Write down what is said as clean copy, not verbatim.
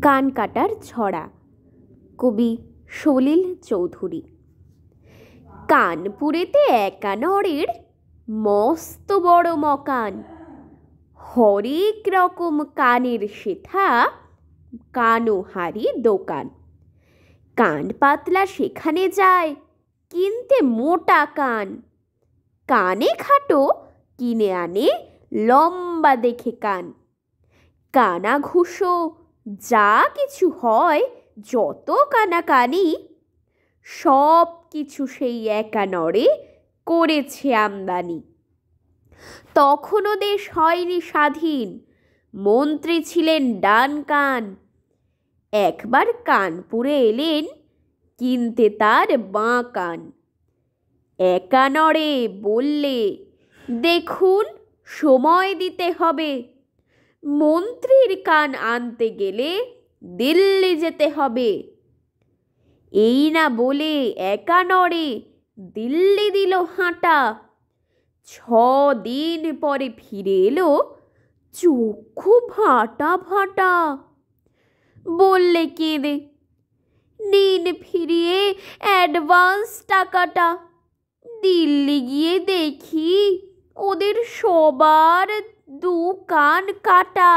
কান কাটার ছড়া, কবি সলিল চৌধুরী। কানপুরেতে একানরের মস্ত বড় মকান, হরেক রকম কানের শেথা কানোহারি দোকান। কান পাতলা সেখানে যায় কিনতে মোটা কান, কানে খাটো কিনে আনে লম্বা দেখে কান। কানা ঘুষো যা কিছু হয়, যত কানাকানি, সব কিছু সেই একানরে করেছে আমদানি। তখনও দেশ হয়নি স্বাধীন, মন্ত্রী ছিলেন ডান কান। একবার কানপুরে এলেন কিনতে তার বাঁ কান। একানরে বললে, দেখুন সময় দিতে হবে, মন্ত্রীর কান আনতে গেলে দিল্লি যেতে হবে। এই না বলে একানরে দিল্লি দিল হাঁটা। 6 দিন পরে ফিরে এলো চক্ষু ভাটা ভাটা। বললে কেঁদে, নিন ফিরিয়ে অ্যাডভান্স টাকাটা। দিল্লি গিয়ে দেখি ওদের সবার 2 কান কাটা।